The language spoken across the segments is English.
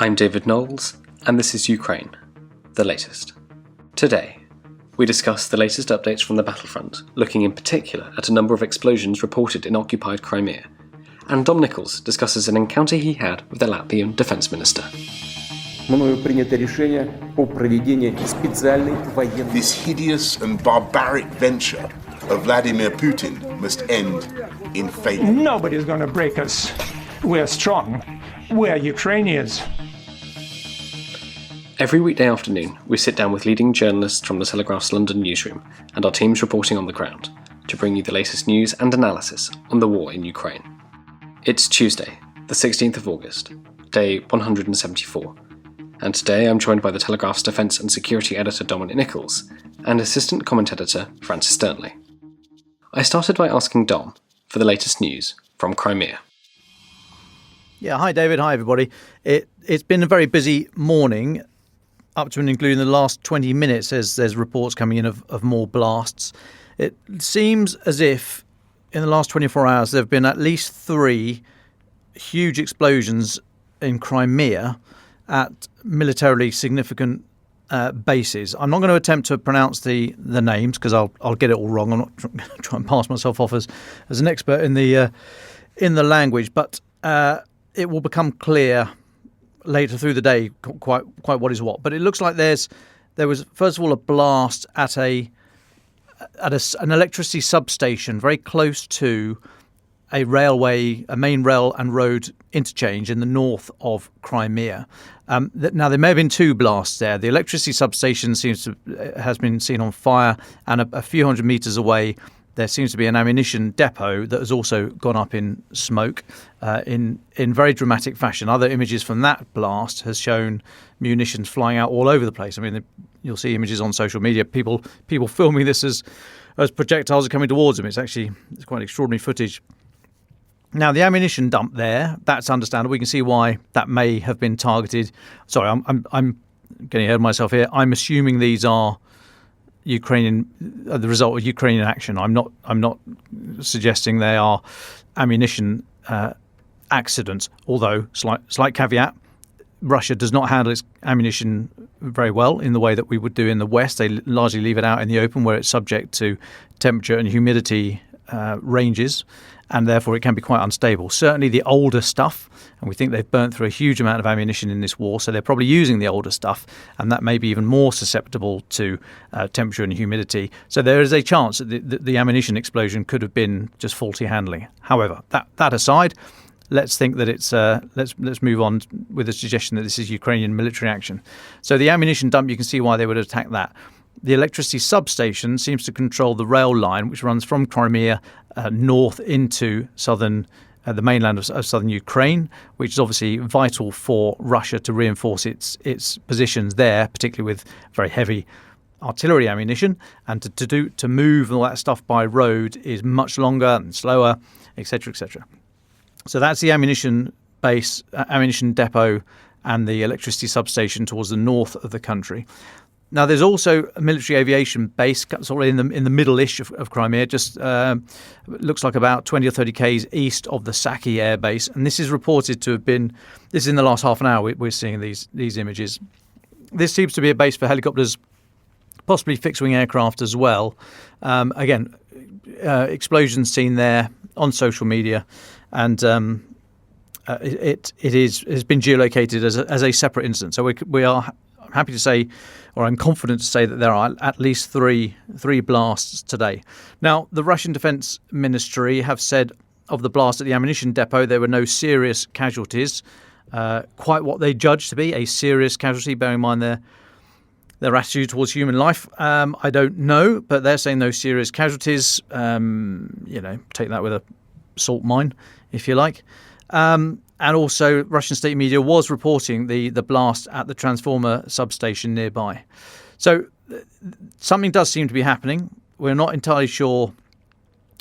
I'm David Knowles, and this is Ukraine, the latest. Today, we discuss the latest updates from the battlefront, looking in particular at a number of explosions reported in occupied Crimea, and Dom Nicholls discusses an encounter he had with the Latvian Defence Minister. This hideous and barbaric venture of Vladimir Putin must end in failure. Nobody's going to break us. We're strong. We're Ukrainians. Every weekday afternoon, we sit down with leading journalists from the Telegraph's London newsroom and our teams reporting on the ground to bring you the latest news and analysis on the war in Ukraine. It's Tuesday, the 16th of August, day 174, and today I'm joined by the Telegraph's Defence and Security Editor Dom Nicholls and Assistant Comment Editor Francis Sternley. I started by asking Dom for the latest news from Crimea. Yeah, hi David, hi everybody. It's been a very busy morning, up to and including the last 20 minutes as there's reports coming in of more blasts. It seems as if in the last 24 hours there have been at least 3 huge explosions in Crimea at militarily significant bases. I'm not going to attempt to pronounce the names because I'll get it all wrong. I'm not trying to pass myself off as an expert in the language, but it will become clear later through the day quite what is what. But it looks like there was first of all a blast at an electricity substation very close to a main rail and road interchange in the north of Crimea. Now there may have been 2 blasts there. The electricity substation has been seen on fire, and a few hundred metres away there seems to be an ammunition depot that has also gone up in smoke in very dramatic fashion. Other images from that blast has shown munitions flying out all over the place. I mean, you'll see images on social media, people filming this as projectiles are coming towards them. It's quite extraordinary footage. Now, the ammunition dump there, that's understandable. We can see why that may have been targeted. Sorry, I'm getting ahead of myself here. I'm assuming these are the result of Ukrainian action. I'm not suggesting they are ammunition accidents. Although slight caveat, Russia does not handle its ammunition very well in the way that we would do in the West. They largely leave it out in the open where it's subject to temperature and humidity ranges, and therefore it can be quite unstable. Certainly the older stuff, and we think they've burnt through a huge amount of ammunition in this war, so they're probably using the older stuff, and that may be even more susceptible to temperature and humidity. So there is a chance that the ammunition explosion could have been just faulty handling. However, that aside, let's think that it's let's move on with the suggestion that this is Ukrainian military action. So the ammunition dump, you can see why they would attack that. The electricity substation seems to control the rail line, which runs from Crimea north into the mainland of southern Ukraine, which is obviously vital for Russia to reinforce its positions there, particularly with very heavy artillery ammunition. And to move all that stuff by road is much longer and slower, etc., etc. So that's the ammunition base, ammunition depot, and the electricity substation towards the north of the country. Now, there's also a military aviation base sort of in the middle-ish of Crimea, just looks like about 20 or 30 k's east of the Saki air base. And this is reported to have been, this is in the last half an hour we're seeing these images. This seems to be a base for helicopters, possibly fixed-wing aircraft as well. Again, explosions seen there on social media, and it has been geolocated as a separate incident. So we are happy to say, or I'm confident to say, that there are at least three blasts today. Now, the Russian Defence Ministry have said of the blast at the ammunition depot there were no serious casualties. Quite what they judge to be a serious casualty, bearing in mind their attitude towards human life. I don't know, but they're saying no serious casualties. Take that with a salt mine, if you like. And also, Russian state media was reporting the blast at the transformer substation nearby. So something does seem to be happening. We're not entirely sure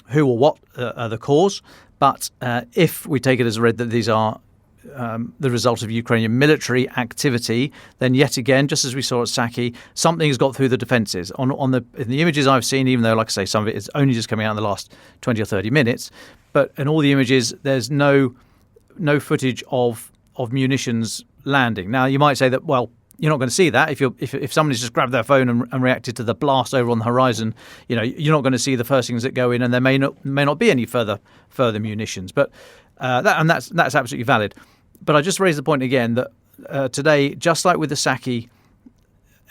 who or what the cause, but if we take it as read that these are the result of Ukrainian military activity, then yet again, just as we saw at Saki, something has got through the defences. In the images I've seen, even though, like I say, some of it is only just coming out in the last 20 or 30 minutes, but in all the images, there's no footage of munitions landing. Now, you might say that, well, you're not going to see that if somebody's just grabbed their phone and reacted to the blast over on the horizon. You're not going to see the first things that go in, and there may not be any further munitions. But that's absolutely valid. But I just raised the point again that today, just like with the Saki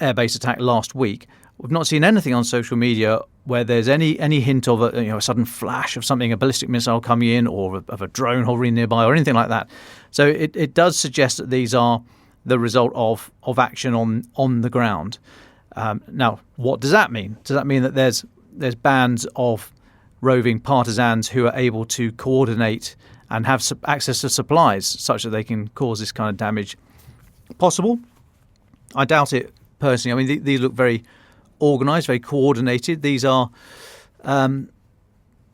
airbase attack last week, we've not seen anything on social media where there's any hint of a sudden flash of something, a ballistic missile coming in, or of a drone hovering nearby, or anything like that. So it does suggest that these are the result of action on the ground. Now, what does that mean? Does that mean that there's bands of roving partisans who are able to coordinate and have access to supplies such that they can cause this kind of damage? Possible. I doubt it personally. I mean, these look very organised, very coordinated. These are.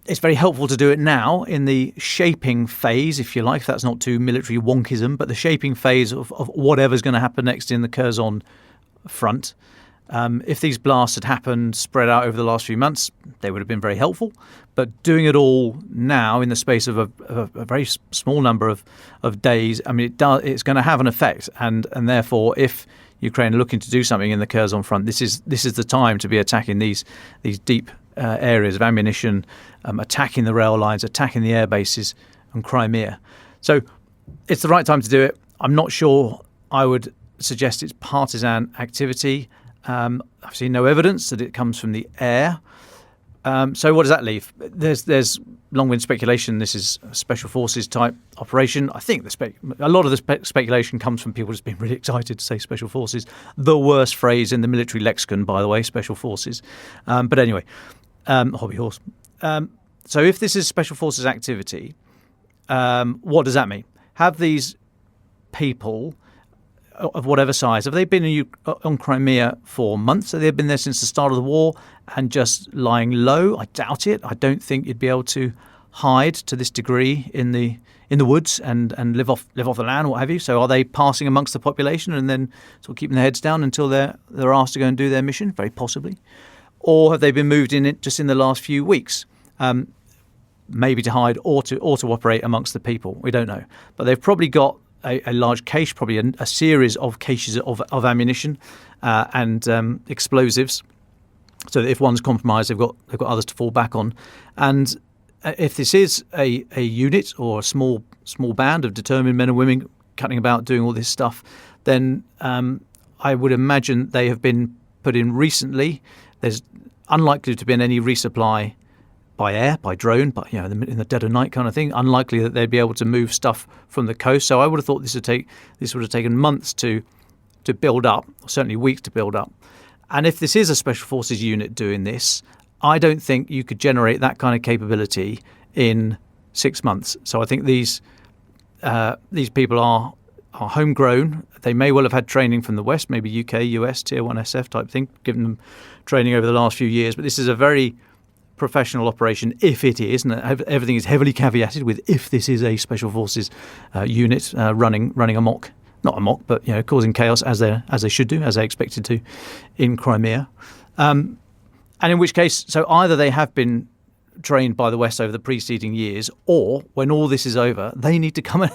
It's very helpful to do it now in the shaping phase, if you like, if that's not too military wonkism, but the shaping phase of whatever's going to happen next in the Kherson front. If these blasts had happened spread out over the last few months, they would have been very helpful. But doing it all now in the space of a very small number of days, I mean, it's going to have an effect. And therefore, if Ukraine are looking to do something in the Kherson front, this is the time to be attacking these deep areas of ammunition, attacking the rail lines, attacking the air bases and Crimea. So it's the right time to do it. I'm not sure I would suggest it's partisan activity. I've seen no evidence that it comes from the air. So what does that leave? There's long-wind speculation. This is a special forces type operation. I think a lot of the speculation comes from people just being really excited to say special forces. The worst phrase in the military lexicon, by the way, special forces. But anyway, hobby horse. So if this is special forces activity, what does that mean? Have these people of whatever size, have they been on Crimea for months? Have they been there since the start of the war and just lying low? I doubt it. I don't think you'd be able to hide to this degree in the woods and live off the land, what have you. So are they passing amongst the population and then sort of keeping their heads down until they're asked to go and do their mission? Very possibly. Or have they been moved in it just in the last few weeks? Maybe to hide or to operate amongst the people. We don't know. But they've probably got a large cache, probably a series of caches of ammunition and explosives, so that if one's compromised, they've got others to fall back on. And if this is a unit or a small band of determined men and women cutting about doing all this stuff, then I would imagine they have been put in recently. There's unlikely to have been any resupply by air, by drone, but in the dead of night kind of thing. Unlikely that they'd be able to move stuff from the coast. So I would have thought this would have taken months to build up, or certainly weeks to build up. And if this is a special forces unit doing this, I don't think you could generate that kind of capability in 6 months. So I think these people are homegrown. They may well have had training from the West, maybe UK, US, Tier 1 SF type thing, given them training over the last few years. But this is a very professional operation, if it is, and everything is heavily caveated with if this is a special forces unit running amok, not amok, but causing chaos as they should do, as they expected to in Crimea, and in which case, so either they have been trained by the West over the preceding years, or when all this is over, they need to come and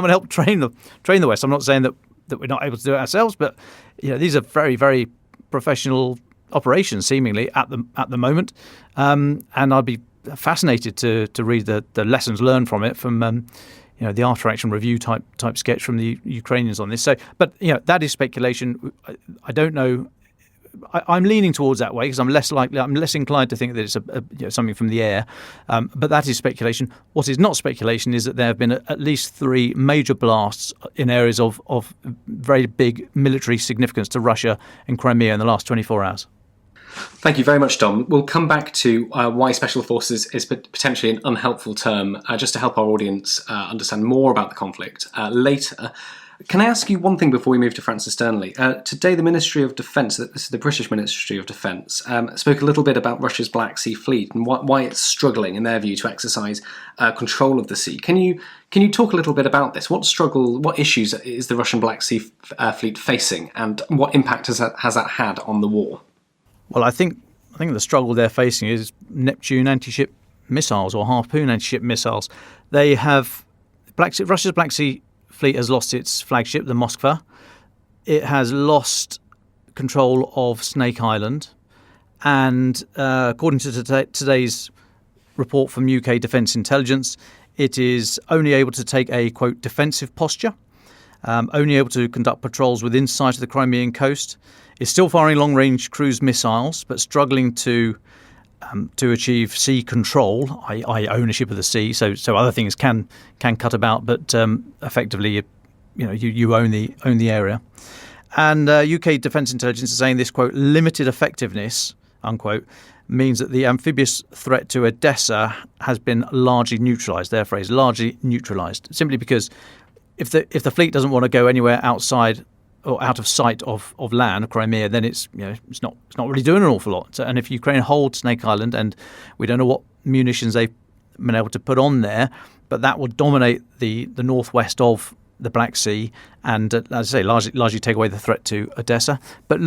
help train the West. I'm not saying that we're not able to do it ourselves, but these are very, very professional operations seemingly at the moment, and I'd be fascinated to read the lessons learned from it from the after action review type sketch from the Ukrainians on this. So, but that is speculation. I don't know. I'm leaning towards that way because I'm less inclined to think that it's something from the air. But that is speculation. What is not speculation is that there have been at least 3 major blasts in areas of very big military significance to Russia and Crimea in the last 24 hours. Thank you very much, Dom. We'll come back to why special forces is potentially an unhelpful term, just to help our audience understand more about the conflict later. Can I ask you one thing before we move to Francis Sternley? Today, the Ministry of Defence, this is the British Ministry of Defence, spoke a little bit about Russia's Black Sea Fleet and why it's struggling, in their view, to exercise control of the sea. Can you talk a little bit about this? What issues is the Russian Black Sea Fleet facing, and what impact has that had on the war? Well, I think the struggle they're facing is Neptune anti-ship missiles or Harpoon anti-ship missiles. They have Russia's Black Sea fleet has lost its flagship, the Moskva. It has lost control of Snake Island. And according to today's report from UK Defence Intelligence, it is only able to take a, quote, defensive posture, only able to conduct patrols within sight of the Crimean coast. It's still firing long-range cruise missiles, but struggling to achieve sea control, i.e. ownership of the sea. So other things can cut about, but effectively, you own the area. And UK Defence Intelligence is saying this, quote, limited effectiveness, unquote, means that the amphibious threat to Odessa has been largely neutralised. Their phrase, largely neutralised, simply because if the fleet doesn't want to go anywhere outside or out of sight of land, of Crimea, then it's not really doing an awful lot. And if Ukraine holds Snake Island, and we don't know what munitions they've been able to put on there, but that will dominate the northwest of the Black Sea, and as I say, largely take away the threat to Odessa, but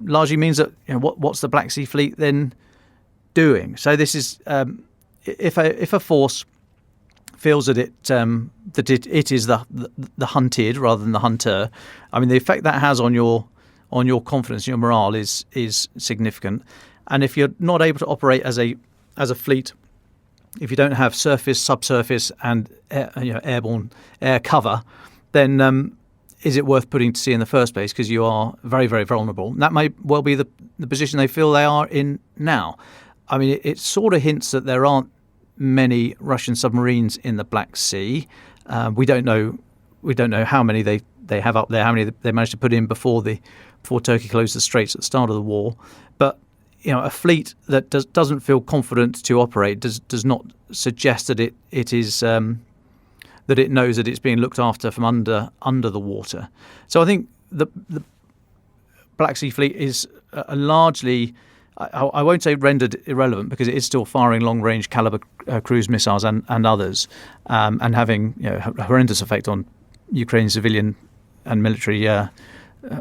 largely means that what's the Black Sea Fleet then doing? So this is if a force feels that it is the hunted rather than the hunter, I mean the effect that has on your confidence, your morale is significant. And if you're not able to operate as a fleet, if you don't have surface, subsurface, and airborne air cover, then is it worth putting to sea in the first place? Because you are very, very vulnerable. And that may well be the position they feel they are in now. I mean, it sort of hints that there aren't many Russian submarines in the Black Sea. We don't know how many they have up there, how many they managed to put in before Turkey closed the straits at the start of the war. But a fleet that doesn't feel confident to operate does not suggest that it is that it knows that it's being looked after from under the water. So I think the Black Sea Fleet is largely, I won't say rendered irrelevant, because it is still firing long-range caliber cruise missiles and others, and having a horrendous effect on Ukraine's civilian and military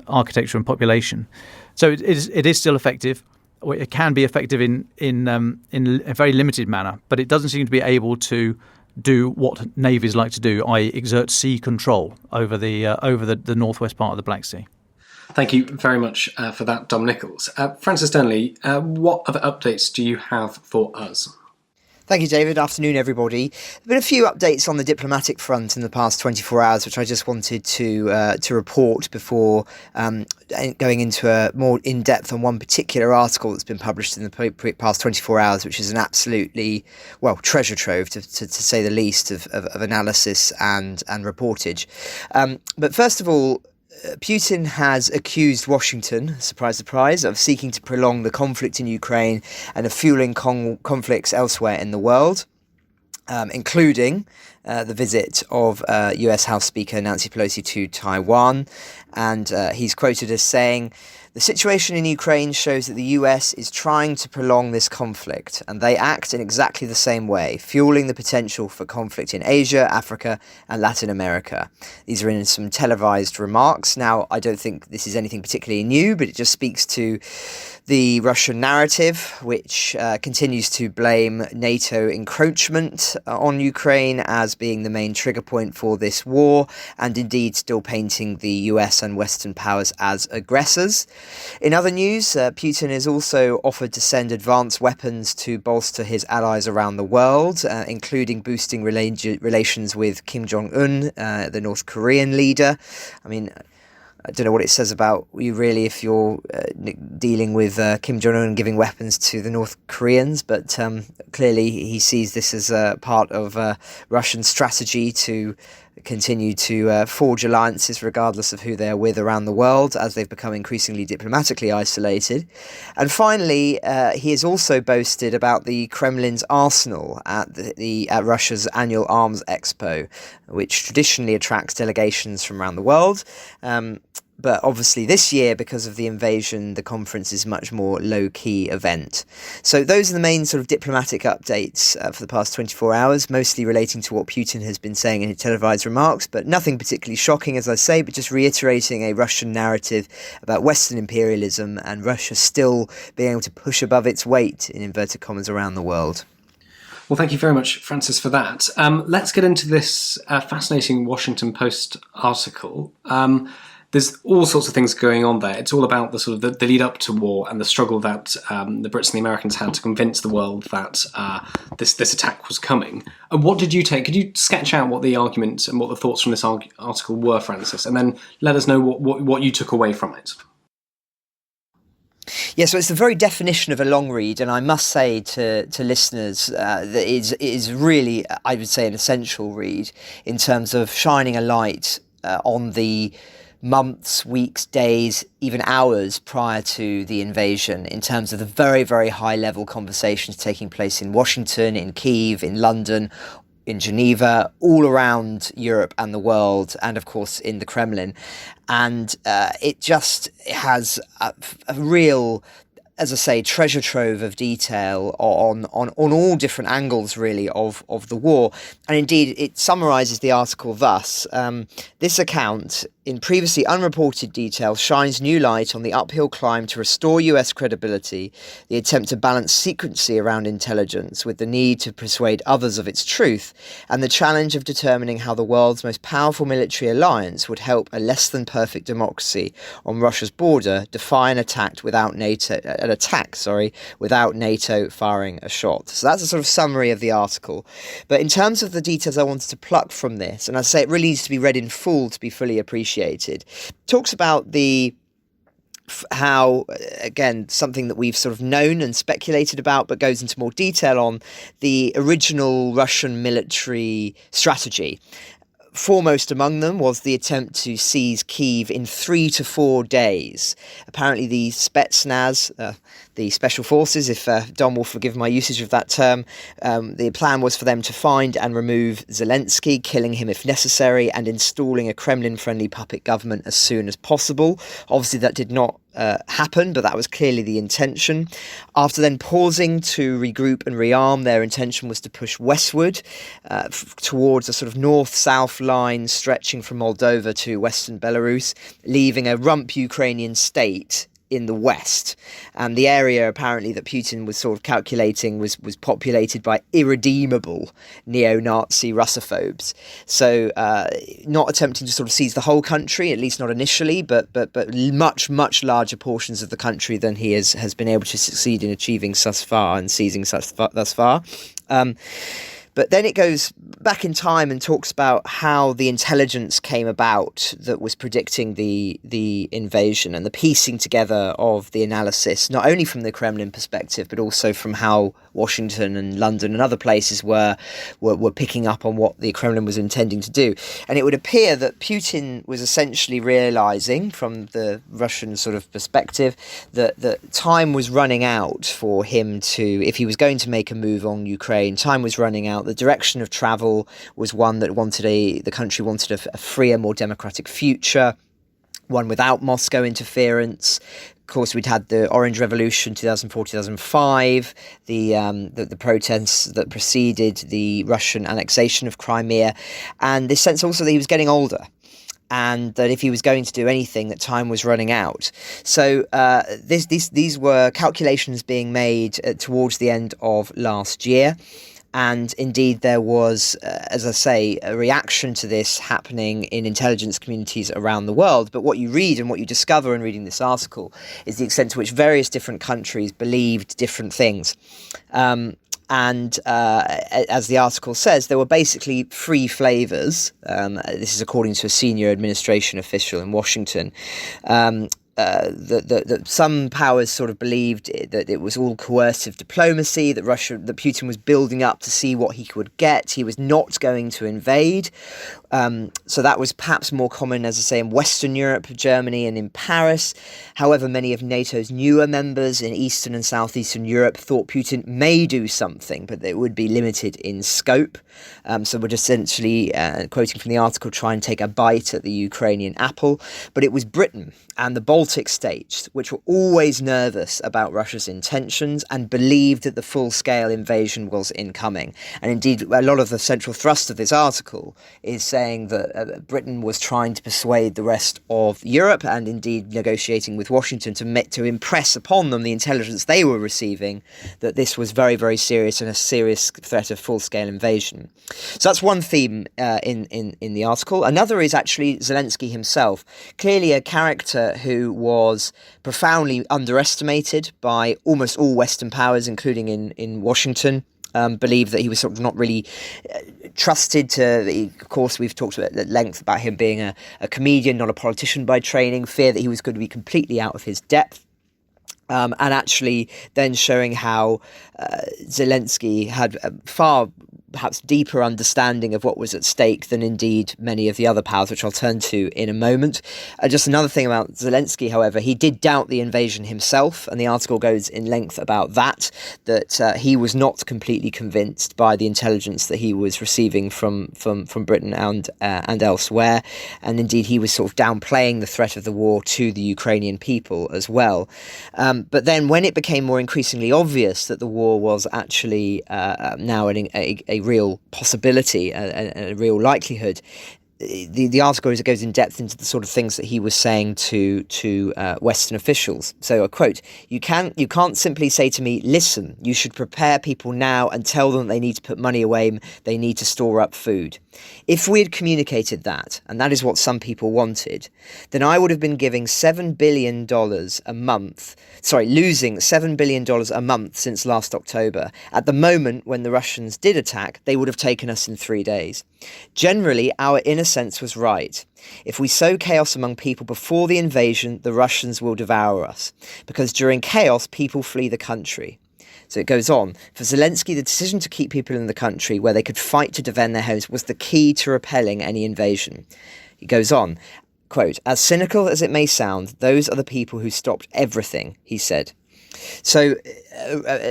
architecture and population. So it is still effective. It can be effective in a very limited manner, but it doesn't seem to be able to do what navies like to do, i.e. exert sea control over the northwest part of the Black Sea. Thank you very much for that, Dom Nicholls. Francis Stanley, what other updates do you have for us? Thank you, David. Afternoon, everybody. There have been a few updates on the diplomatic front in the past 24 hours, which I just wanted to report before going into a more in-depth on one particular article that's been published in the past 24 hours, which is an absolutely, treasure trove, to say the least, of analysis and reportage. But first of all, Putin has accused Washington, surprise, surprise, of seeking to prolong the conflict in Ukraine and of fueling conflicts elsewhere in the world, including the visit of US House Speaker Nancy Pelosi to Taiwan. And he's quoted as saying, "The situation in Ukraine shows that the US is trying to prolong this conflict, and they act in exactly the same way, fueling the potential for conflict in Asia, Africa, and Latin America." These are in some televised remarks. Now, I don't think this is anything particularly new, but it just speaks to the Russian narrative, which continues to blame NATO encroachment on Ukraine as being the main trigger point for this war, and indeed still painting the US and Western powers as aggressors. In other news, Putin has also offered to send advanced weapons to bolster his allies around the world, including boosting relations with Kim Jong-un, the North Korean leader. I mean, I don't know what it says about you really if you're dealing with Kim Jong-un and giving weapons to the North Koreans, but clearly he sees this as a part of Russian strategy to continue to forge alliances regardless of who they're with around the world, as they've become increasingly diplomatically isolated. And finally, he has also boasted about the Kremlin's arsenal at at Russia's annual arms expo, which traditionally attracts delegations from around the world. But obviously this year, because of the invasion, the conference is a much more low-key event. So those are the main sort of diplomatic updates for the past 24 hours, mostly relating to what Putin has been saying in his televised remarks, but nothing particularly shocking, as I say, but just reiterating a Russian narrative about Western imperialism and Russia still being able to push above its weight, in inverted commas, around the world. Well, thank you very much, Francis, for that. Let's get into this fascinating Washington Post article. There's all sorts of things going on there. It's all about the sort of the lead up to war and the struggle that the Brits and the Americans had to convince the world that this attack was coming. And what did you take? Could you sketch out what the argument and what the thoughts from this article were, Francis, and then let us know what you took away from it? Yeah, so it's the very definition of a long read, and I must say to listeners that it is really, I would say, an essential read in terms of shining a light on the months, weeks, days, even hours prior to the invasion, in terms of the very, very high level conversations taking place in Washington, in Kyiv, in London, in Geneva, all around Europe and the world, and of course in the Kremlin. And it just has a real, as I say, treasure trove of detail on all different angles, really, of the war. And indeed, it summarises the article thus. This account, in previously unreported detail, shines new light on the uphill climb to restore US credibility, the attempt to balance secrecy around intelligence with the need to persuade others of its truth, and the challenge of determining how the world's most powerful military alliance would help a less than perfect democracy on Russia's border defy an attack without NATO firing a shot. So that's a sort of summary of the article. But in terms of the details I wanted to pluck from this, and I say it really needs to be read in full to be fully appreciated, talks about how, again, something that we've sort of known and speculated about, but goes into more detail on the original Russian military strategy. Foremost among them was the attempt to seize Kyiv in 3 to 4 days. Apparently the Spetsnaz, the special forces, if Dom will forgive my usage of that term, the plan was for them to find and remove Zelensky, killing him if necessary, and installing a Kremlin-friendly puppet government as soon as possible. Obviously that did not happen, but that was clearly the intention. After then pausing to regroup and rearm, their intention was to push westward towards a sort of north-south line stretching from Moldova to western Belarus, leaving a rump Ukrainian state in the west. And the area apparently that Putin was sort of calculating was populated by irredeemable neo-Nazi Russophobes. So not attempting to sort of seize the whole country, at least not initially, but much, much larger portions of the country than he has been able to succeed in achieving thus far and seizing thus far. But then it goes back in time and talks about how the intelligence came about that was predicting the invasion, and the piecing together of the analysis, not only from the Kremlin perspective, but also from how Washington and London and other places were picking up on what the Kremlin was intending to do. And it would appear that Putin was essentially realizing, from the Russian sort of perspective, that time was running out for him to, if he was going to make a move on Ukraine, time was running out. The direction of travel was one that the country wanted a freer, more democratic future, one without Moscow interference. Of course, we'd had the Orange Revolution, 2004-2005, the protests that preceded the Russian annexation of Crimea, and this sense also that he was getting older, and that if he was going to do anything, that time was running out. So these were calculations being made towards the end of last year. And indeed, there was, as I say, a reaction to this happening in intelligence communities around the world. But what you read and what you discover in reading this article is the extent to which various different countries believed different things. And as the article says, there were basically 3 flavours. This is according to a senior administration official in Washington. That some powers sort of believed that it was all coercive diplomacy, that Putin was building up to see what he could get. He was not going to invade. So that was perhaps more common, as I say, in Western Europe, Germany, and in Paris. However, many of NATO's newer members in Eastern and Southeastern Europe thought Putin may do something, but it would be limited in scope. So would essentially, quoting from the article, try and take a bite at the Ukrainian apple. But it was Britain and the Baltic states, which were always nervous about Russia's intentions and believed that the full-scale invasion was incoming. And indeed, a lot of the central thrust of this article is saying that Britain was trying to persuade the rest of Europe, and indeed negotiating with Washington to impress upon them the intelligence they were receiving, that this was very, very serious and a serious threat of full-scale invasion. So that's one theme in the article. Another is actually Zelensky himself, clearly a character who was profoundly underestimated by almost all Western powers, including in Washington. Believed that he was sort of not really trusted of course, we've talked at length about him being a comedian, not a politician by training, fear that he was going to be completely out of his depth. And actually then showing how Zelensky had far perhaps deeper understanding of what was at stake than indeed many of the other powers, which I'll turn to in a moment. Just another thing about Zelensky, however, he did doubt the invasion himself, and the article goes in length about that he was not completely convinced by the intelligence that he was receiving from Britain and elsewhere, and indeed he was sort of downplaying the threat of the war to the Ukrainian people as well. But then when it became more increasingly obvious that the war was actually now a real possibility and a real likelihood, the article goes in depth into the sort of things that he was saying to Western officials. So I quote, you can't simply say to me, listen, you should prepare people now and tell them they need to put money away, they need to store up food. If we had communicated that, and that is what some people wanted, then I would have been giving $7 billion a month, losing $7 billion a month since last October. At the moment when the Russians did attack, they would have taken us in 3 days. Generally, our inner sense was right. If we sow chaos among people before the invasion, the Russians will devour us, because during chaos, people flee the country. So it goes on. For Zelensky, the decision to keep people in the country where they could fight to defend their homes was the key to repelling any invasion. He goes on, quote, as cynical as it may sound, those are the people who stopped everything, he said. So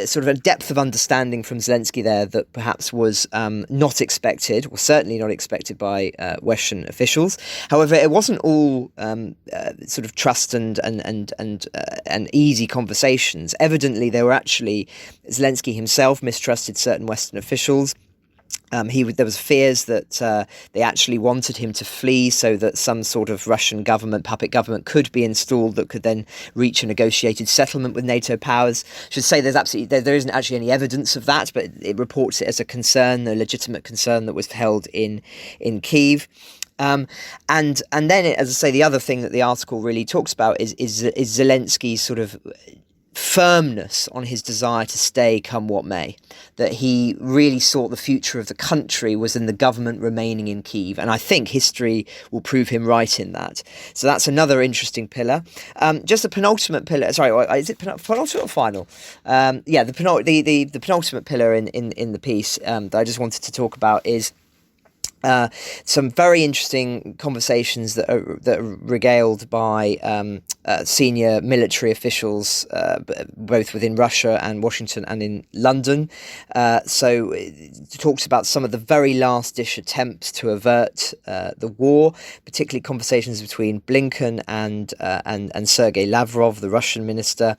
sort of a depth of understanding from Zelensky there that perhaps was not expected, or certainly not expected by Western officials. However, it wasn't all sort of trust and easy conversations. Evidently, there were actually, Zelensky himself mistrusted certain Western officials. There was fears that they actually wanted him to flee so that some sort of Russian government, puppet government, could be installed that could then reach a negotiated settlement with NATO powers. I should say there isn't actually any evidence of that, but it reports it as a concern, a legitimate concern that was held in Kyiv. And then, as I say, the other thing that the article really talks about is Zelensky's sort of firmness on his desire to stay come what may, that he really thought the future of the country was in the government remaining in Kyiv, and I think history will prove him right in that. So that's another interesting pillar. Just a penultimate pillar, is it penultimate or final? The penultimate pillar in the piece that I just wanted to talk about is some very interesting conversations that are regaled by senior military officials, both within Russia and Washington and in London. So it talks about some of the very last-ditch attempts to avert the war, particularly conversations between Blinken and Sergei Lavrov, the Russian minister.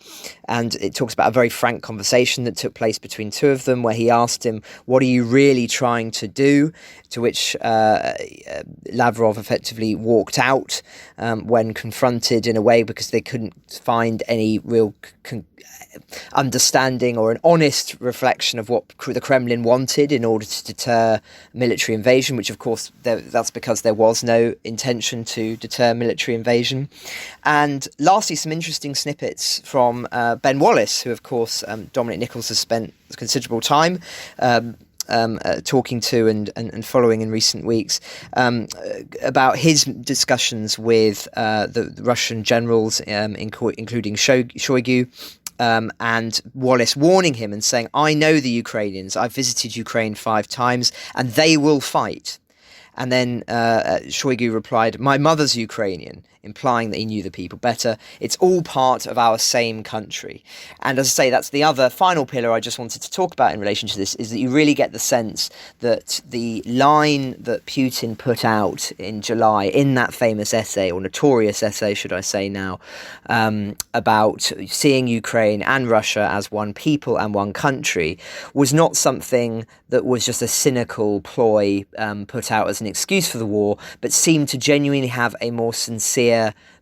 And it talks about a very frank conversation that took place between two of them, where he asked him, what are you really trying to do? To which Lavrov effectively walked out when confronted in a way because they couldn't find any real understanding or an honest reflection of what the Kremlin wanted in order to deter military invasion, which of course that's because there was no intention to deter military invasion. And lastly, some interesting snippets from Ben Wallace, who of course Dominic Nicholls has spent considerable time talking to and following in recent weeks, about his discussions with the Russian generals, including Shoigu, and Wallace warning him and saying, I know the Ukrainians, I've visited Ukraine 5 times, and they will fight. And then Shoigu replied, "My mother's Ukrainian," implying that he knew the people better. It's all part of our same country. And as I say, that's the other final pillar I just wanted to talk about in relation to this, is that you really get the sense that the line that Putin put out in July in that famous essay, or notorious essay, should I say now, about seeing Ukraine and Russia as one people and one country, was not something that was just a cynical ploy put out as an excuse for the war, but seemed to genuinely have a more sincere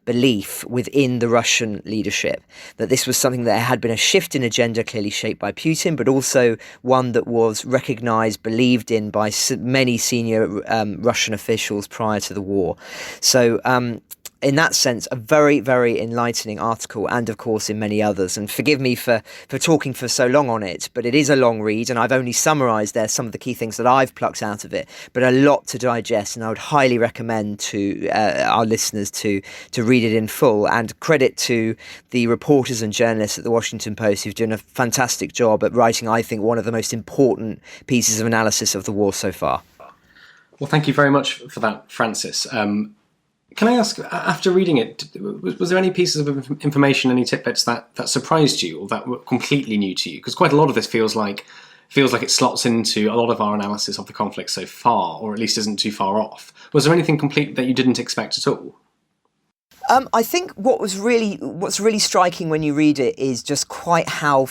belief within the Russian leadership, that this was something that had been a shift in agenda clearly shaped by Putin, but also one that was recognised, believed in by many senior Russian officials prior to the war. So in that sense, a very, very enlightening article, and of course in many others. And forgive me for talking for so long on it, but it is a long read, and I've only summarised there some of the key things that I've plucked out of it, but a lot to digest, and I would highly recommend to our listeners to read it in full. And credit to the reporters and journalists at the Washington Post who've done a fantastic job at writing, I think, one of the most important pieces of analysis of the war so far. Well, thank you very much for that, Francis. Can I ask, after reading it, was there any pieces of information, any tidbits that surprised you or that were completely new to you? Because quite a lot of this feels like it slots into a lot of our analysis of the conflict so far, or at least isn't too far off. Was there anything complete that you didn't expect at all? I think what's really striking when you read it is just quite how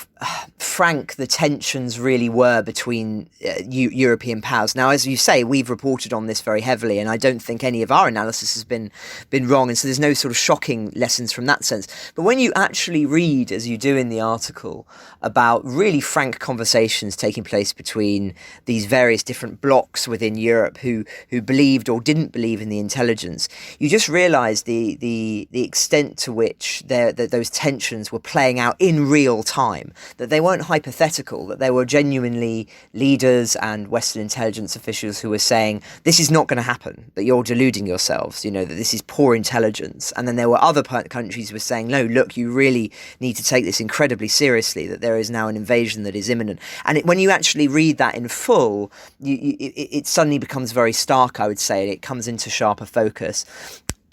frank the tensions really were between European powers. Now, as you say, we've reported on this very heavily, and I don't think any of our analysis has been wrong, and so there's no sort of shocking lessons from that sense. But when you actually read, as you do in the article, about really frank conversations taking place between these various different blocs within Europe who believed or didn't believe in the intelligence, you just realise the extent to which those tensions were playing out in real time, that they weren't hypothetical, that there were genuinely leaders and Western intelligence officials who were saying, this is not going to happen, that you're deluding yourselves, that this is poor intelligence. And then there were other countries who were saying, no, look, you really need to take this incredibly seriously, that there is now an invasion that is imminent. And when you actually read that in full, it suddenly becomes very stark, I would say, and it comes into sharper focus.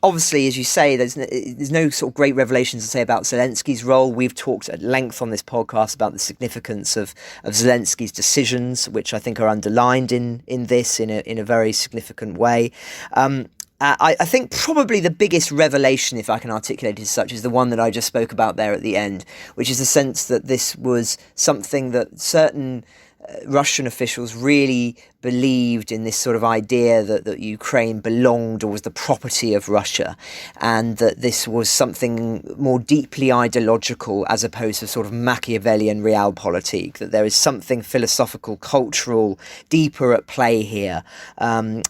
Obviously, as you say, there's no sort of great revelations to say about Zelensky's role. We've talked at length on this podcast about the significance of Zelensky's decisions, which I think are underlined in this in a very significant way. I think probably the biggest revelation, if I can articulate it as such, is the one that I just spoke about there at the end, which is the sense that this was something that certain Russian officials really believed in, this sort of idea that Ukraine belonged or was the property of Russia, and that this was something more deeply ideological as opposed to sort of Machiavellian realpolitik, that there is something philosophical, cultural, deeper at play here. And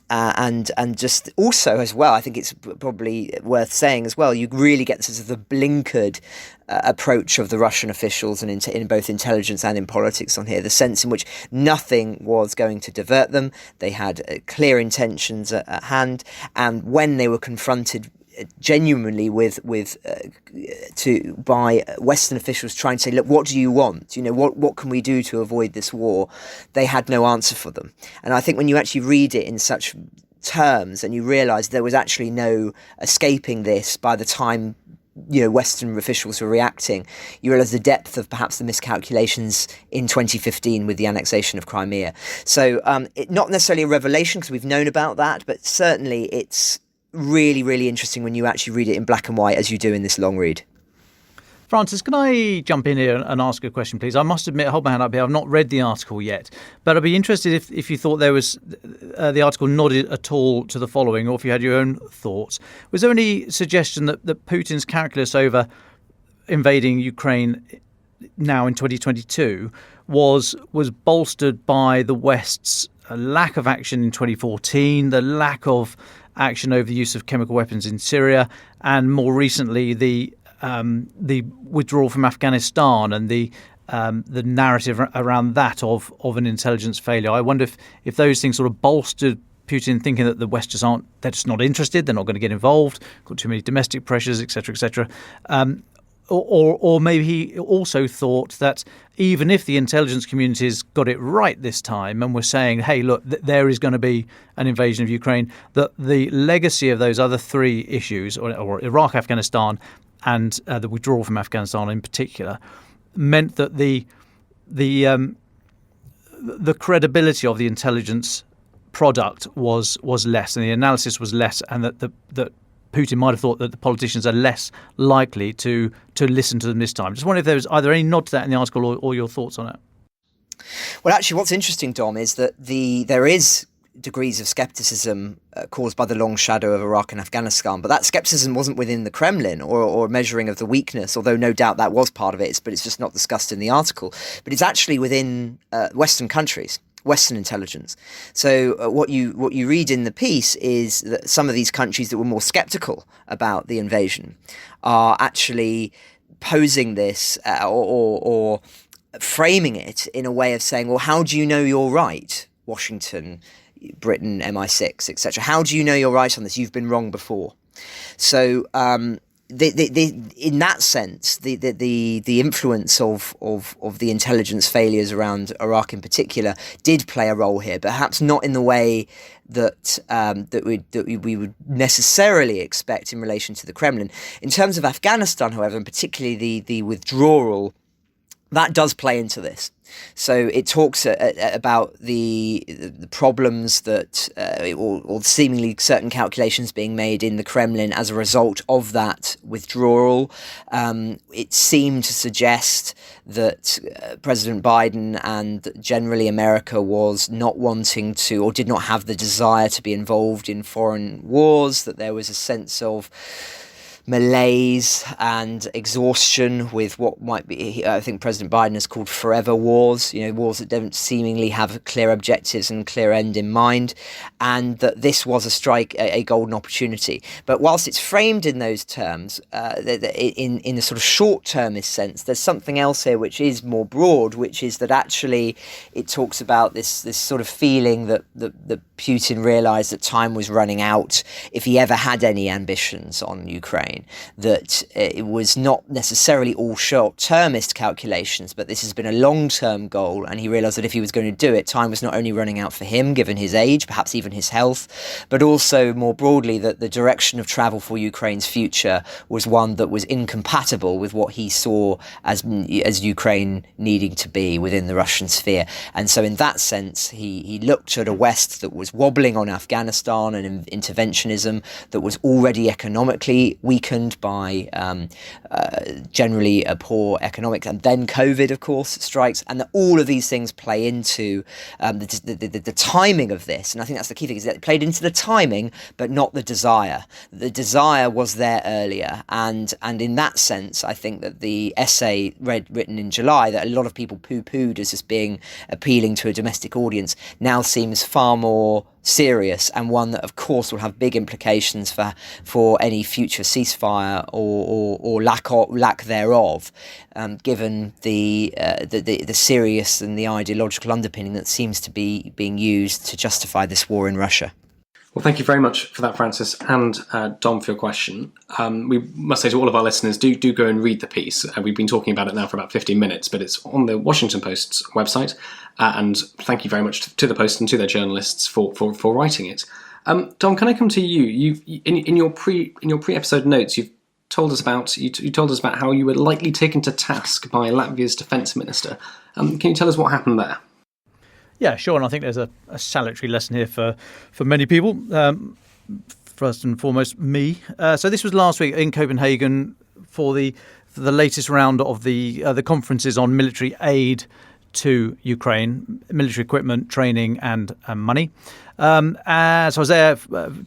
just also as well, I think it's probably worth saying as well, you really get this as the blinkered approach of the Russian officials and in both intelligence and in politics on here, the sense in which nothing was going to divert them. They had clear intentions at hand, and when they were confronted genuinely by Western officials trying to say, look, what do you want? What can we do to avoid this war? They had no answer for them. And I think when you actually read it in such terms and you realise there was actually no escaping this by the time Western officials were reacting, you realise the depth of perhaps the miscalculations in 2015 with the annexation of Crimea. So not necessarily a revelation because we've known about that, but certainly it's really, really interesting when you actually read it in black and white as you do in this long read. Francis, can I jump in here and ask a question, please? I must admit, hold my hand up here, I've not read the article yet, but I'd be interested if you thought there was the article nodded at all to the following, or if you had your own thoughts. Was there any suggestion that Putin's calculus over invading Ukraine now in 2022 was bolstered by the West's lack of action in 2014, the lack of action over the use of chemical weapons in Syria, and more recently the withdrawal from Afghanistan and the narrative around that of an intelligence failure? I wonder if those things sort of bolstered Putin thinking that the West they're just not interested, they're not going to get involved, got too many domestic pressures, etc., etc. or maybe he also thought that even if the intelligence communities got it right this time and were saying, hey, look, there is going to be an invasion of Ukraine, that the legacy of those other three issues, or Iraq, Afghanistan, and the withdrawal from Afghanistan in particular, meant that the credibility of the intelligence product was less, and the analysis was less, and that Putin might have thought that the politicians are less likely to listen to them this time. Just wonder if there was either any nod to that in the article or your thoughts on it. Well, actually, what's interesting, Dom, is that there is degrees of scepticism caused by the long shadow of Iraq and Afghanistan, but that scepticism wasn't within the Kremlin or measuring of the weakness, although no doubt that was part of it, but it's just not discussed in the article. But it's actually within Western countries. Western intelligence. So what you read in the piece is that some of these countries that were more skeptical about the invasion are actually posing this or framing it in a way of saying, well, how do you know you're right? Washington, Britain, MI6, etc. How do you know you're right on this? You've been wrong before. So in that sense, the influence of the intelligence failures around Iraq in particular did play a role here, perhaps not in the way that we would necessarily expect in relation to the Kremlin. In terms of Afghanistan, however, and particularly the withdrawal, that does play into this. So it talks about the problems that, or seemingly certain calculations being made in the Kremlin as a result of that withdrawal. It seemed to suggest that President Biden and generally America was not wanting to, or did not have the desire to be involved in foreign wars, that there was a sense of malaise and exhaustion with what might be, I think President Biden has called forever wars, wars that don't seemingly have clear objectives and clear end in mind, and that this was a golden opportunity. But whilst it's framed in those terms, in a sort of short-termist sense, there's something else here which is more broad, which is that actually it talks about this sort of feeling that Putin realised that time was running out if he ever had any ambitions on Ukraine, that it was not necessarily all short-termist calculations, but this has been a long-term goal, and he realised that if he was going to do it, time was not only running out for him, given his age, perhaps even his health, but also more broadly that the direction of travel for Ukraine's future was one that was incompatible with what he saw as Ukraine needing to be within the Russian sphere. And so in that sense, he looked at a West that was wobbling on Afghanistan and interventionism, that was already economically weakened by generally a poor economics, and then COVID, of course, strikes, and that all of these things play into the timing of this. And I think that's the key thing, is that it played into the timing, but not the desire. The desire was there earlier, and in that sense, I think that the essay written in July, that a lot of people poo-pooed as just being appealing to a domestic audience, now seems far more serious, and one that of course will have big implications for any future ceasefire or lack thereof, given the serious and the ideological underpinning that seems to be being used to justify this war in Russia. Well, thank you very much for that, Francis, and Dom, for your question. We must say to all of our listeners, do go and read the piece. We've been talking about it now for about 15 minutes, but it's on the Washington Post's website. And thank you very much to the Post and to their journalists for writing it. Dom, can I come to you? You in your pre-episode notes, you told us about how you were lightly taken to task by Latvia's Defence Minister. Can you tell us what happened there? Yeah, sure. And I think there's a salutary lesson here for many people. First and foremost, me. So this was last week in Copenhagen for the latest round of the conferences on military aid to Ukraine, military equipment, training, and money. As I was there,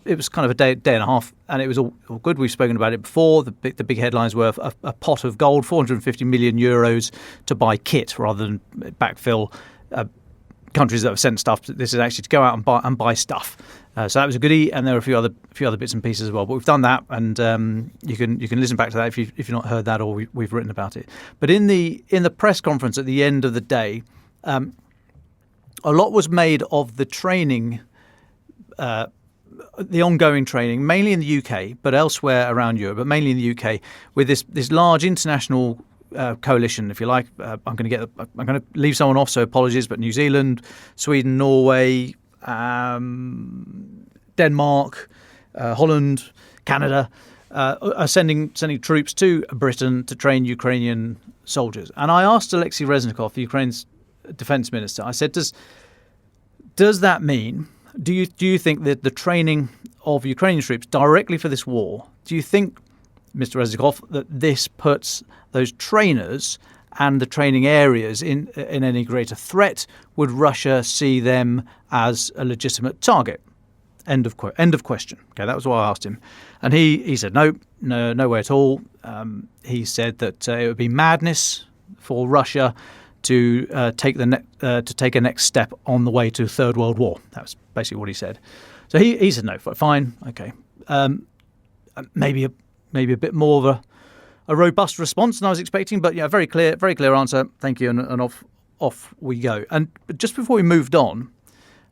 it was kind of a day and a half, and it was all good. We've spoken about it before. The big headlines were a pot of gold, 450 million euros to buy kit rather than backfill countries that have sent stuff. This is actually to go out and buy stuff. So that was a goodie, and there were a few other bits and pieces as well. But we've done that, and you can listen back to that if you've not heard that, or we've written about it. But in the press conference at the end of the day, a lot was made of the training the ongoing training, mainly in the UK, but elsewhere around Europe, but mainly in the UK, with this large international coalition, if you like. I'm going to leave someone off, so apologies. But New Zealand, Sweden, Norway, Denmark, Holland, Canada are sending troops to Britain to train Ukrainian soldiers. And I asked Alexei Reznikov, Ukraine's defence minister, I said, does that mean, do you think that the training of Ukrainian troops directly for this war, do you think, Mr. Reznikov, that this puts those trainers and the training areas in any greater threat? Would Russia see them as a legitimate target? End of question. Okay, that was what I asked him, and he said no way at all. He said that it would be madness for Russia to take a next step on the way to a third world war. That was basically what he said. So he said no, fine, okay. Maybe a bit more of a robust response than I was expecting, but yeah, very clear answer. Thank you, and off we go. But just before we moved on,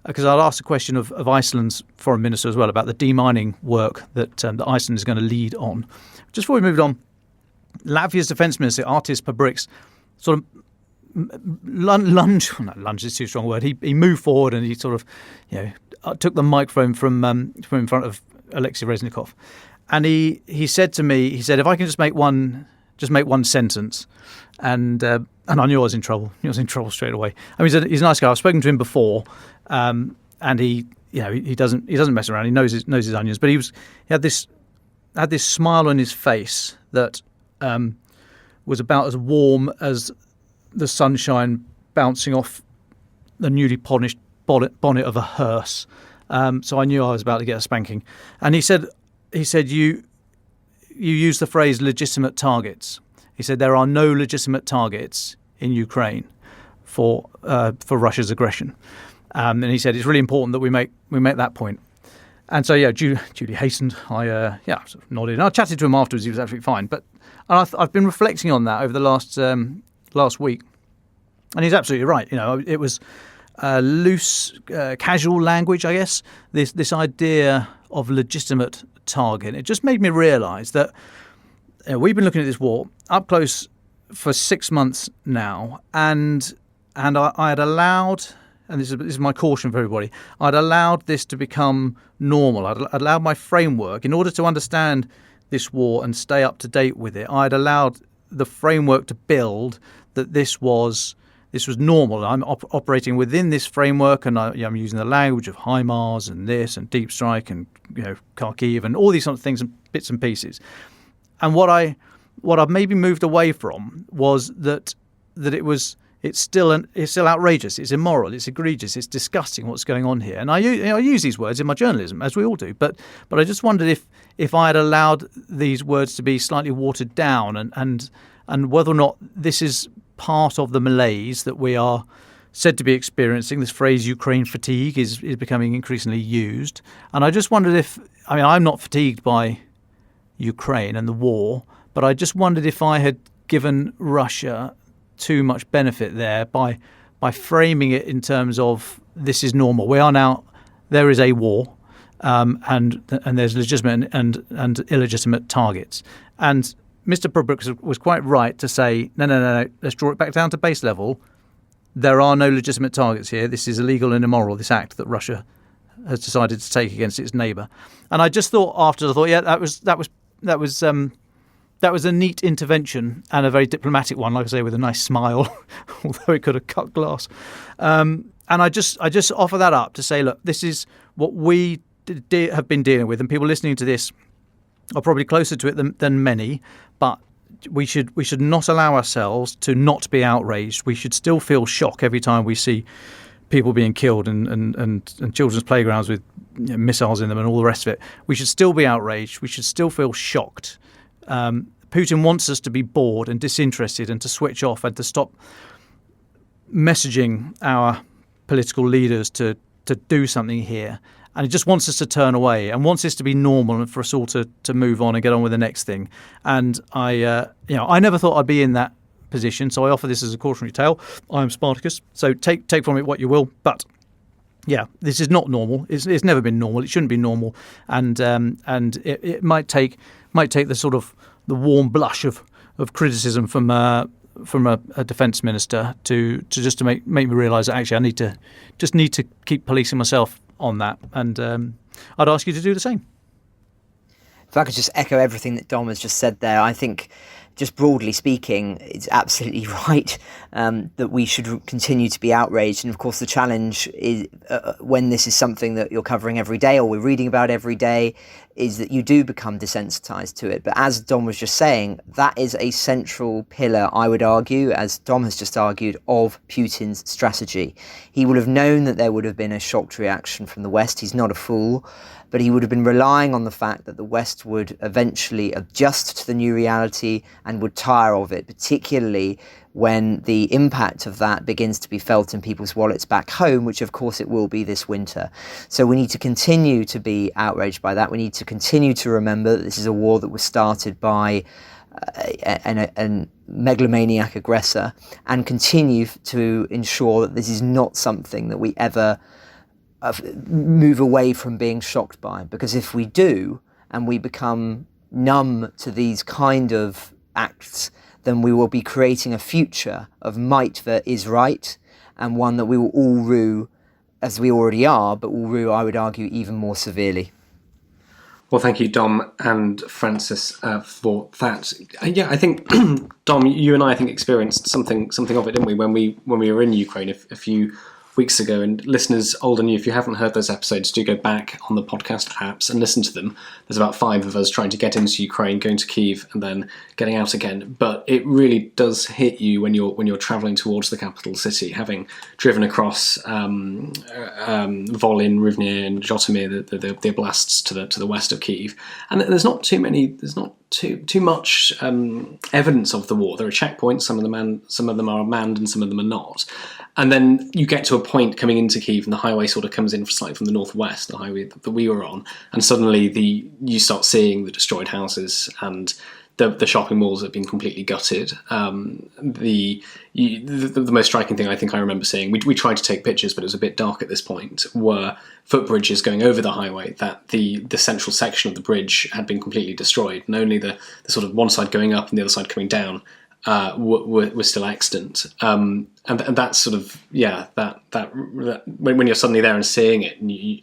because I'd asked a question of Iceland's foreign minister as well about the demining work that Iceland is going to lead on. Just before we moved on, Latvia's defence minister, Artis Pabriks, sort of lunge is too strong a word. He moved forward and he sort of took the microphone from in front of Alexei Reznikov, and he said to me, if I can just make one sentence, and I knew I was in trouble. He was in trouble straight away. I mean, he's a nice guy. I've spoken to him before, and he doesn't mess around. He knows his onions. But he had this smile on his face that was about as warm as the sunshine bouncing off the newly polished bonnet of a hearse. So I knew I was about to get a spanking. And he said you used the phrase legitimate targets. He said there are no legitimate targets in Ukraine for Russia's aggression, and he said it's really important that we make that point. And so Julie hastened. I sort of nodded. And I chatted to him afterwards. He was absolutely fine. But I've been reflecting on that over the last week, and he's absolutely right. It was loose, casual language, I guess. This idea of legitimate target. It just made me realise that we've been looking at this war up close for 6 months now, and I had allowed, and this is my caution for everybody, I'd allowed this to become normal. I'd allowed my framework, in order to understand this war and stay up to date with it, I'd allowed the framework to build that this was normal. I'm operating within this framework, and I'm using the language of HIMARS and this and deep strike and Kharkiv and all these sort of things and bits and pieces. And what I've maybe moved away from was that it's still outrageous, it's immoral, it's egregious, it's disgusting what's going on here. And I use these words in my journalism, as we all do. But I just wondered if I had allowed these words to be slightly watered down, and whether or not this is part of the malaise that we are said to be experiencing. This phrase Ukraine fatigue is becoming increasingly used. And I just wondered I'm not fatigued by Ukraine and the war, but I just wondered if I had given Russia too much benefit there by framing it in terms of this is normal. There is a war, and there's legitimate and illegitimate targets. And Mr. Pabriks was quite right to say, no, let's draw it back down to base level. There are no legitimate targets here. This is illegal and immoral, this act that Russia has decided to take against its neighbour. And I just thought that was a neat intervention and a very diplomatic one, like I say, with a nice smile, although it could have cut glass. And I just offer that up to say, look, this is what we have been dealing with, and people listening to this are probably closer to it than many, but we should not allow ourselves to not be outraged. We should still feel shock every time we see people being killed and children's playgrounds with missiles in them and all the rest of it. We should still be outraged. We should still feel shocked. Putin wants us to be bored and disinterested and to switch off and to stop messaging our political leaders to do something here. And he just wants us to turn away and wants this to be normal and for us all to move on and get on with the next thing. And I never thought I'd be in that position, so I offer this as a cautionary tale. I am Spartacus, so take from it what you will. But Yeah, this is not normal. It's never been normal. It shouldn't be normal, and it might take the sort of the warm blush of criticism from a defence minister to make me realise that actually I need to keep policing myself on that, and I'd ask you to do the same. If I could just echo everything that Dom has just said there, I think, just broadly speaking, it's absolutely right that we should continue to be outraged. And of course, the challenge is when this is something that you're covering every day or we're reading about every day, is that you do become desensitized to it. But as Dom was just saying, that is a central pillar, I would argue, as Dom has just argued, of Putin's strategy. He would have known that there would have been a shocked reaction from the West. He's not a fool. But he would have been relying on the fact that the West would eventually adjust to the new reality and would tire of it, particularly when the impact of that begins to be felt in people's wallets back home, which of course it will be this winter. So we need to continue to be outraged by that. We need to continue to remember that this is a war that was started by a megalomaniac aggressor, and continue to ensure that this is not something that we ever move away from being shocked by, because if we do and we become numb to these kind of acts, then we will be creating a future of might that is right, and one that we will all rue, as we already are, but will rue, I would argue, even more severely. Well, thank you, Dom and Francis, for that. Yeah, I think Dom, you and I think experienced something of it, didn't we, when we were in Ukraine a few weeks ago. And listeners old and new, if you haven't heard those episodes, do go back on the podcast apps and listen to them. There's about 5 of us trying to get into Ukraine, going to Kyiv, and then getting out again. But it really does hit you when you're travelling towards the capital city, having driven across Volyn, Rivne, and Zhytomyr, the oblasts to the west of Kyiv. And there's not too much evidence of the war. There are checkpoints. Some of them are manned, and some of them are not. And then you get to a point coming into Kyiv, and the highway sort of comes in slightly from the northwest, the highway that we were on, and suddenly you start seeing the destroyed houses and the shopping malls have been completely gutted. The most striking thing I think I remember seeing, we tried to take pictures, but it was a bit dark at this point, were footbridges going over the highway, that the central section of the bridge had been completely destroyed, and only the sort of one side going up and the other side coming down were still extant. And that's sort of, that when you're suddenly there and seeing it, and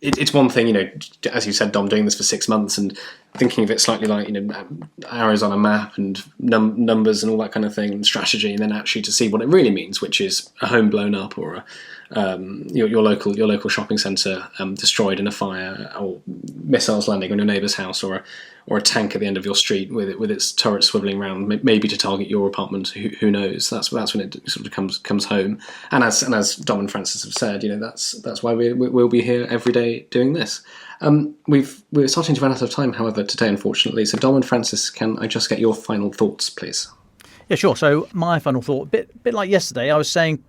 it's one thing, as you said, Dom, doing this for 6 months and thinking of it slightly like, arrows on a map and numbers and all that kind of thing, and strategy, and then actually to see what it really means, which is a home blown up, or your local shopping centre destroyed in a fire, or missiles landing on your neighbour's house, or a tank at the end of your street with its turret swivelling round, maybe to target your apartment. Who knows? That's when it sort of comes home. And as Dom and Francis have said, that's why we'll be here every day doing this. We're starting to run out of time, however, today, unfortunately. So Dom and Francis, can I just get your final thoughts, please? Yeah, sure. So my final thought, bit like yesterday, I was saying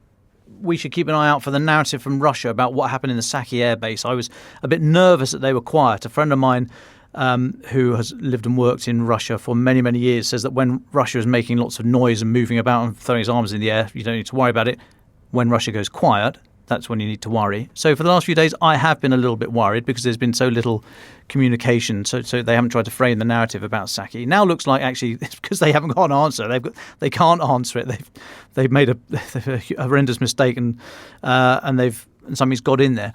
we should keep an eye out for the narrative from Russia about what happened in the Saki air base. I was a bit nervous that they were quiet. A friend of mine who has lived and worked in Russia for many, many years says that when Russia is making lots of noise and moving about and throwing its arms in the air, you don't need to worry about it. When Russia goes quiet, that's when you need to worry. So for the last few days, I have been a little bit worried because there's been so little communication. So they haven't tried to frame the narrative about Saki. Now looks like actually it's because they haven't got an answer. They can't answer it. They've made a horrendous mistake and something's got in there.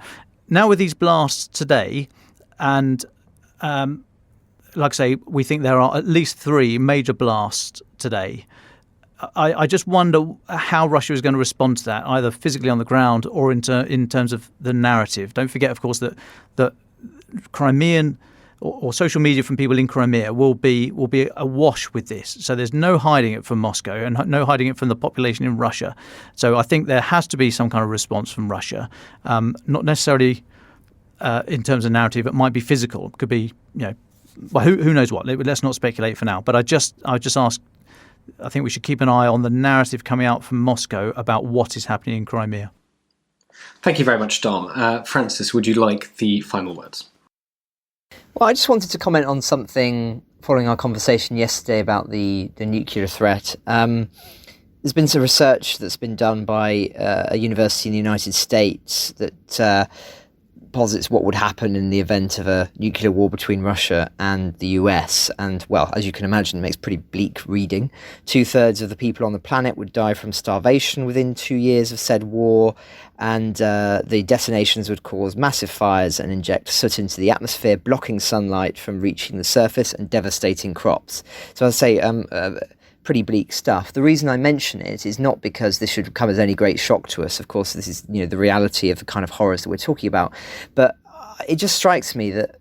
Now with these blasts today, and like I say, we think there are at least 3 major blasts today. I just wonder how Russia is going to respond to that, either physically on the ground or in terms of the narrative. Don't forget, of course, that Crimean or social media from people in Crimea will be awash with this. So there's no hiding it from Moscow and no hiding it from the population in Russia. So I think there has to be some kind of response from Russia, not necessarily in terms of narrative. It might be physical. It could be, well, who knows what. Let's not speculate for now. But I just ask. I think we should keep an eye on the narrative coming out from Moscow about what is happening in Crimea. Thank you very much, Dom. Francis, would you like the final words? Well, I just wanted to comment on something following our conversation yesterday about the nuclear threat. There's been some research that's been done by a university in the United States that posits what would happen in the event of a nuclear war between Russia and the US. And, well, as you can imagine, it makes pretty bleak reading. 2/3 of the people on the planet would die from starvation within 2 years of said war, and the detonations would cause massive fires and inject soot into the atmosphere, blocking sunlight from reaching the surface and devastating crops. So I'd say pretty bleak stuff. The reason I mention it is not because this should come as any great shock to us. Of course, this is, the reality of the kind of horrors that we're talking about. But it just strikes me that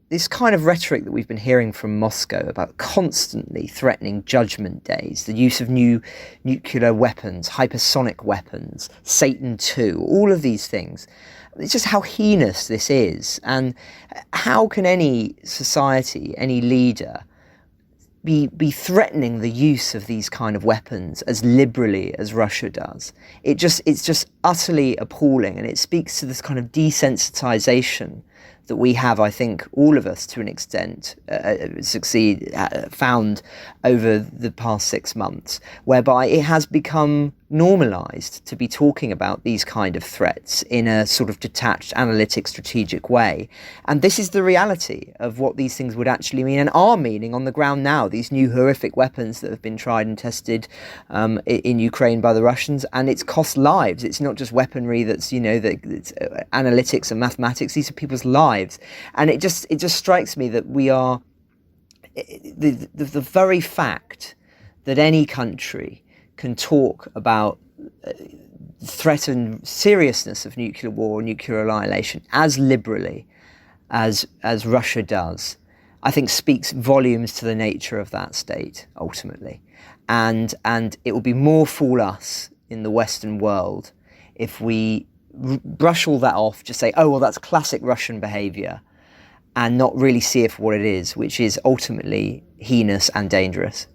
this kind of rhetoric that we've been hearing from Moscow about constantly threatening judgment days, the use of new nuclear weapons, hypersonic weapons, Satan II, all of these things, it's just how heinous this is. And how can any society, any leader, be threatening the use of these kind of weapons as liberally as Russia does? It's just utterly appalling, and it speaks to this kind of desensitization that we have, I think, all of us to an extent, found over the past 6 months, whereby it has become normalized to be talking about these kind of threats in a sort of detached, analytic, strategic way. And this is the reality of what these things would actually mean and are meaning on the ground now, these new horrific weapons that have been tried and tested in Ukraine by the Russians, and it's cost lives. It's not just weaponry that's, it's analytics and mathematics. These are people's lives. And it just strikes me that we are, the very fact that any country can talk about threat and seriousness of nuclear war or nuclear annihilation as liberally as Russia does, I think speaks volumes to the nature of that state ultimately. And it will be more fool us in the Western world if we brush all that off, just say, oh, well, that's classic Russian behaviour, and not really see it for what it is, which is ultimately heinous and dangerous.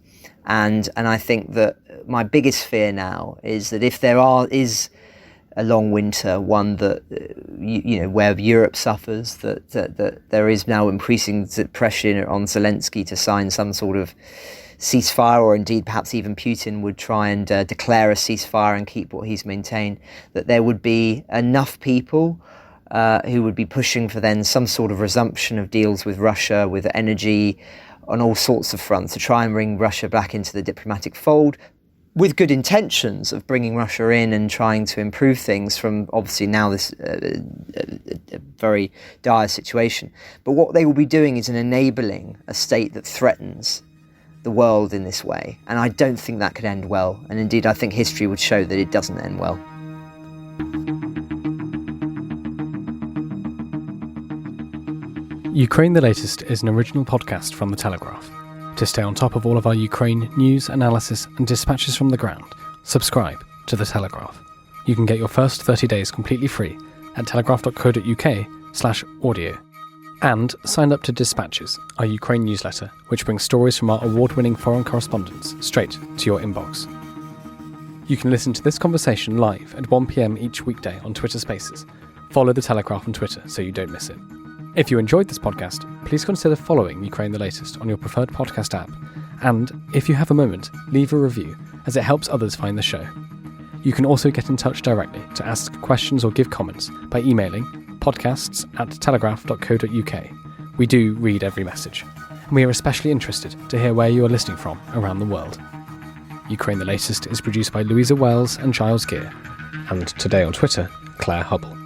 And I think that my biggest fear now is that if there is a long winter, one that where Europe suffers, that there is now increasing pressure on Zelensky to sign some sort of ceasefire, or indeed perhaps even Putin would try and declare a ceasefire and keep what he's maintained, that there would be enough people who would be pushing for then some sort of resumption of deals with Russia, with energy, on all sorts of fronts, to try and bring Russia back into the diplomatic fold, with good intentions of bringing Russia in and trying to improve things from obviously now this very dire situation. But what they will be doing is enabling a state that threatens the world in this way. And I don't think that could end well. And indeed, I think history would show that it doesn't end well. Ukraine the Latest is an original podcast from The Telegraph. To stay on top of all of our Ukraine news, analysis and dispatches from the ground, subscribe to The Telegraph. You can get your first 30 days completely free at telegraph.co.uk/audio. And sign up to Dispatches, our Ukraine newsletter, which brings stories from our award-winning foreign correspondents straight to your inbox. You can listen to this conversation live at 1 p.m. each weekday on Twitter Spaces. Follow The Telegraph on Twitter so you don't miss it. If you enjoyed this podcast, please consider following Ukraine the Latest on your preferred podcast app. And if you have a moment, leave a review, as it helps others find the show. You can also get in touch directly to ask questions or give comments by emailing podcasts@telegraph.co.uk. We do read every message, and we are especially interested to hear where you are listening from around the world. Ukraine the Latest is produced by Louisa Wells and Giles Gear, and today on Twitter, Claire Hubble.